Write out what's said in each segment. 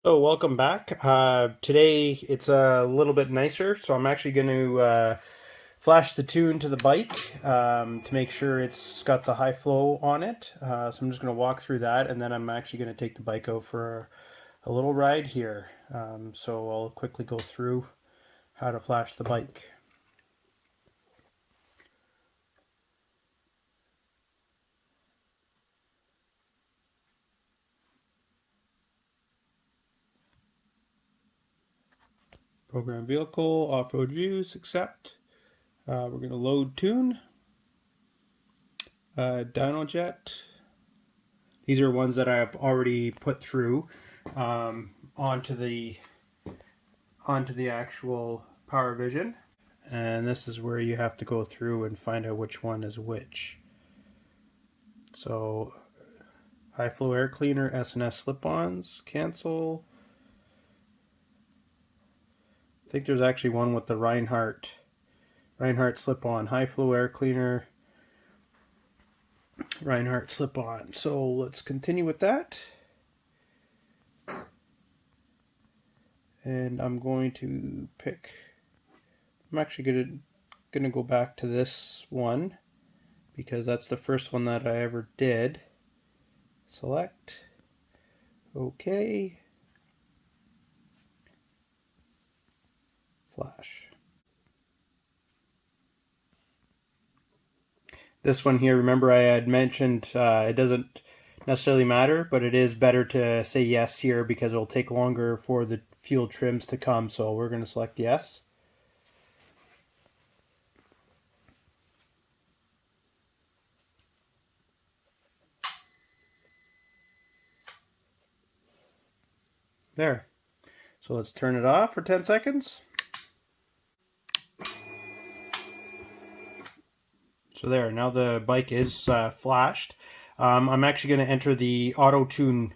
Oh, welcome back. Today it's a little bit nicer, so I'm actually going to flash the tune to the bike to make sure it's got the high flow on it. So I'm just going to walk through that, and then I'm actually going to take the bike out for a little ride here. So I'll quickly go through how to flash the bike. Program vehicle, off-road views, accept. We're going to load tune. Dyno jet. These are ones that I've already put through onto the actual Power Vision, and this is where you have to go through and find out which one is which. So high flow air cleaner, S&S slip-ons, cancel. I think there's actually one with the Reinhardt slip-on, high flow air cleaner, Reinhardt slip-on. So let's continue with that. And I'm going to pick, I'm actually gonna go back to this one because that's the first one that I ever did. Select, OK, flash. This one here, remember I had mentioned it doesn't necessarily matter, but it is better to say yes here because it will take longer for the fuel trims to come. So we're going to select yes. There. So let's turn it off for 10 seconds. So there, now the bike is flashed. I'm actually going to enter the auto tune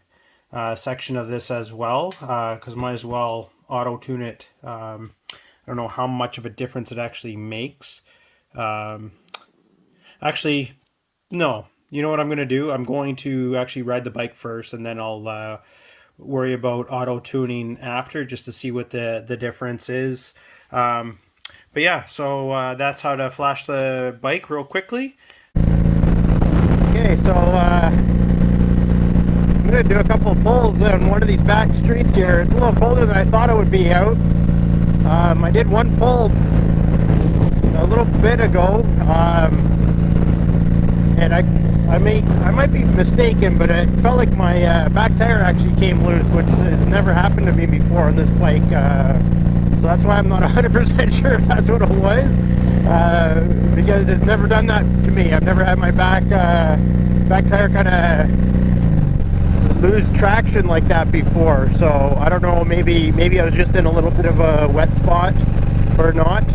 section of this as well, because might as well auto tune it. I don't know how much of a difference it actually makes. Actually, no. You know what I'm going to do? I'm going to actually ride the bike first, and then I'll worry about auto tuning after, just to see what the difference is. But yeah, so that's how to flash the bike real quickly. Okay, so I'm going to do a couple of pulls on one of these back streets here. It's a little colder than I thought it would be out. I did one pull a little bit ago, and I might be mistaken, but it felt like my back tire actually came loose, which has never happened to me before on this bike. So that's why I'm not 100% sure if that's what it was, because it's never done that to me. I've never had my back tire kind of lose traction like that before. So I don't know, maybe I was just in a little bit of a wet spot or not.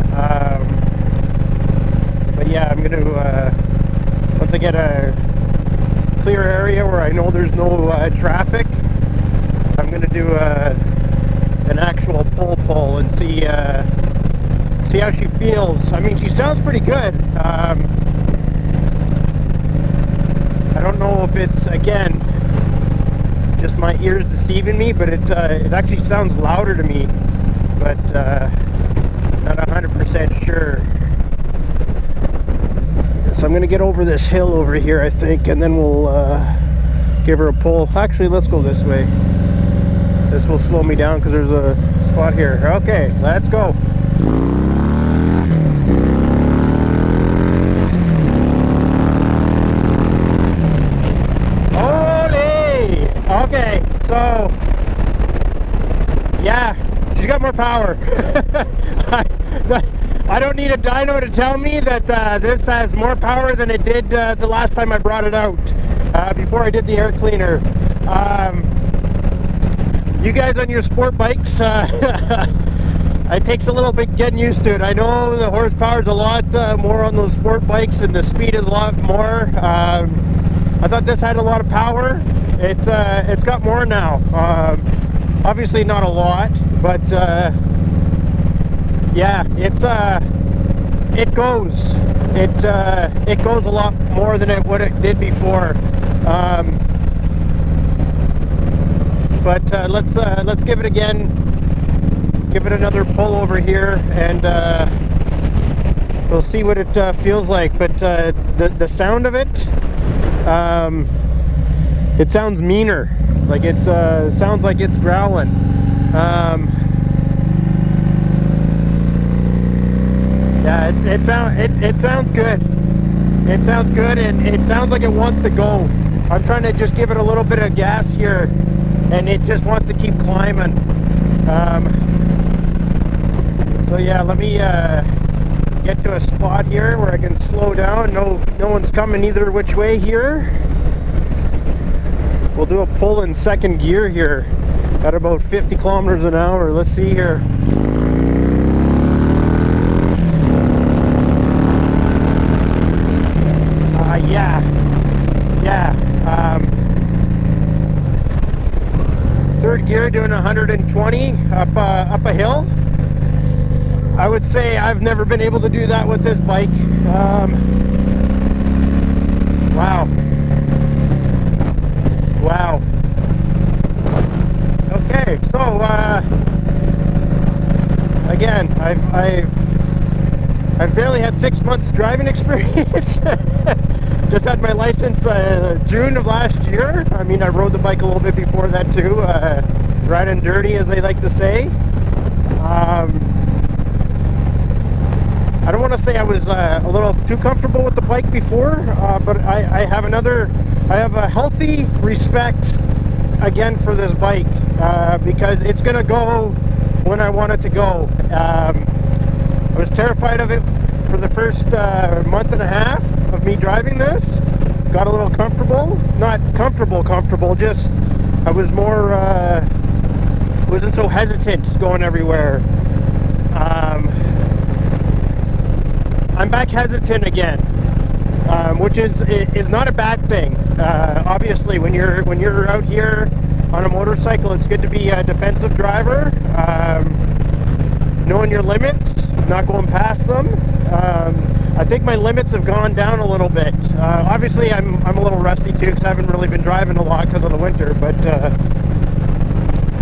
But yeah, I'm going to, once I get a clear area where I know there's no traffic, I'm going to do an actual pull and see how she feels. I mean, she sounds pretty good. I don't know if it's, again, just my ears deceiving me, but it actually sounds louder to me, but not 100% sure. So I'm gonna get over this hill over here, I think, and then we'll give her a pull. Actually, let's go this way. This will slow me down because there's a spot here. Okay, let's go. Holy! Okay, so yeah, she's got more power. I don't need a dyno to tell me that this has more power than it did the last time I brought it out, before I did the air cleaner. You guys on your sport bikes, it takes a little bit getting used to it. I know the horsepower is a lot more on those sport bikes and the speed is a lot more. I thought this had a lot of power. It's got more now. Obviously not a lot, but yeah, it goes a lot more than what it did before. But let's give it again. Give it another pull over here, and we'll see what it feels like. But the sound of it, it sounds meaner. Like it sounds like it's growling. Yeah, it sounds good. It sounds good, and it sounds like it wants to go. I'm trying to just give it a little bit of gas here, and it just wants to keep climbing. So yeah, let me get to a spot here where I can slow down. No one's coming either which way here. We'll do a pull in second gear here at about 50 kilometers an hour. Let's see here. Yeah. Third gear doing 120 up a hill. I would say I've never been able to do that with this bike. Wow. Okay, so again, I've barely had 6 months driving experience. Just had my license June of last year. I mean, I rode the bike a little bit before that too. Riding dirty, as they like to say. I don't want to say I was a little too comfortable with the bike before, but I have a healthy respect again for this bike, because it's gonna go when I want it to go. I was terrified of it for the first month and a half of me driving this. Got a little comfortable, not comfortable, just I was more wasn't so hesitant going everywhere. I'm back hesitant again, which is not a bad thing. Obviously, when you're out here on a motorcycle, it's good to be a defensive driver, knowing your limits, not going past them. I think my limits have gone down a little bit. Obviously, I'm a little rusty too, because I haven't really been driving a lot because of the winter. But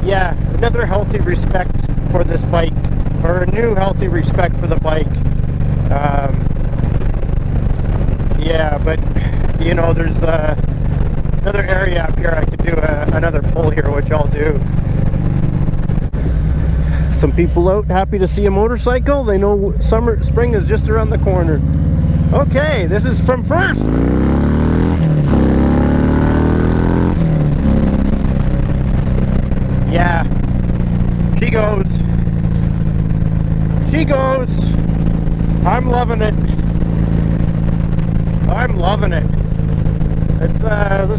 yeah, another healthy respect for this bike, or a new healthy respect for the bike. Yeah, but you know, there's another area up here I could do another pull here, which I'll do. Some people out happy to see a motorcycle. They know spring is just around the corner. Okay, this is from first. Yeah, she goes. I'm loving it. Let's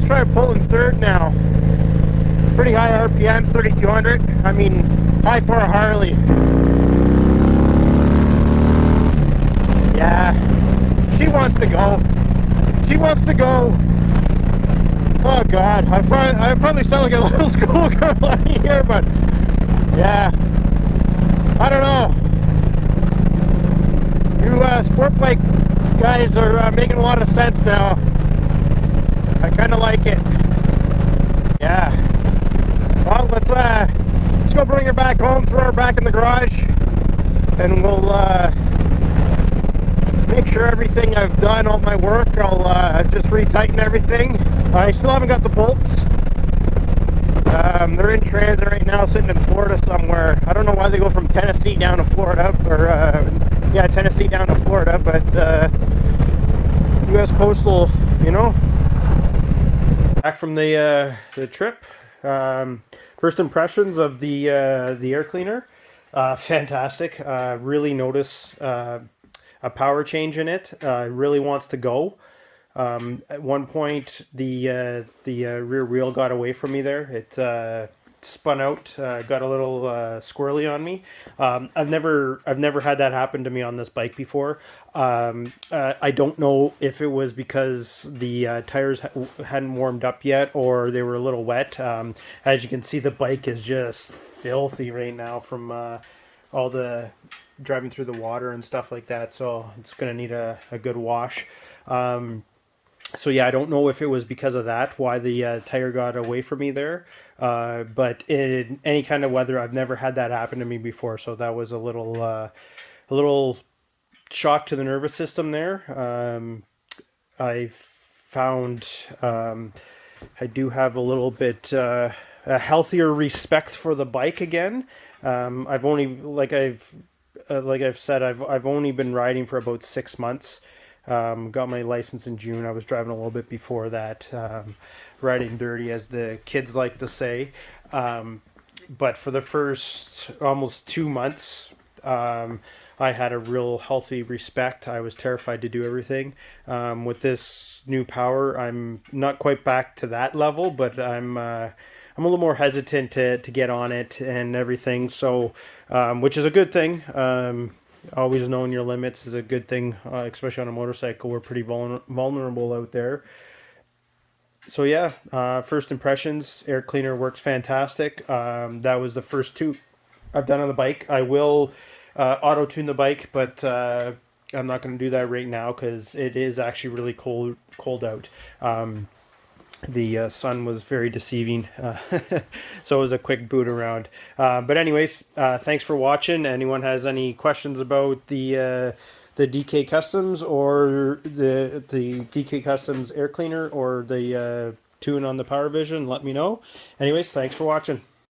try a pull in third now. Pretty high RPMs, 3,200. I mean, high for a Harley. Yeah, she wants to go. Oh God, I probably sound like a little schoolgirl out here, but yeah, I don't know. You sport bike guys are making a lot of sense now. I kind of like it. Yeah. Well, let's go bring her back home, throw her back in the garage, and we'll make sure everything I've done, all my work, I'll just retighten everything. I still haven't got the bolts. They're in transit right now, sitting in Florida somewhere. I don't know why they go from Tennessee down to Florida, or yeah, Tennessee down to Florida, but U.S. Postal, you know. Back from the trip. First impressions of the air cleaner. Fantastic. Really notice a power change in it. It really wants to go. At one point, the rear wheel got away from me there. It spun out, got a little squirrely on me. I've never had that happen to me on this bike before. I don't know if it was because the tires hadn't warmed up yet, or they were a little wet. As you can see, the bike is just filthy right now from all the driving through the water and stuff like that. So it's gonna need a good wash. So yeah, I don't know if it was because of that why the tire got away from me there. But in any kind of weather, I've never had that happen to me before. So that was a little shock to the nervous system there. I found I do have a little bit a healthier respect for the bike again. I've only like I've said, I've only been riding for about 6 months. Got my license in June. I was driving a little bit before that, riding dirty, as the kids like to say. But for the first almost 2 months, I had a real healthy respect. I was terrified to do everything. With this new power, I'm not quite back to that level, but I'm a little more hesitant to get on it and everything. So, which is a good thing. Always knowing your limits is a good thing, especially on a motorcycle. We're pretty vulnerable out there. So yeah, first impressions, air cleaner works fantastic. That was the first two I've done on the bike. I will auto tune the bike, but I'm not going to do that right now because it is actually really cold out. The sun was very deceiving, so it was a quick boot around. But anyways, thanks for watching. Anyone has any questions about the DK Customs or the DK Customs air cleaner or the tune on the Power Vision, let me know. Anyways, thanks for watching.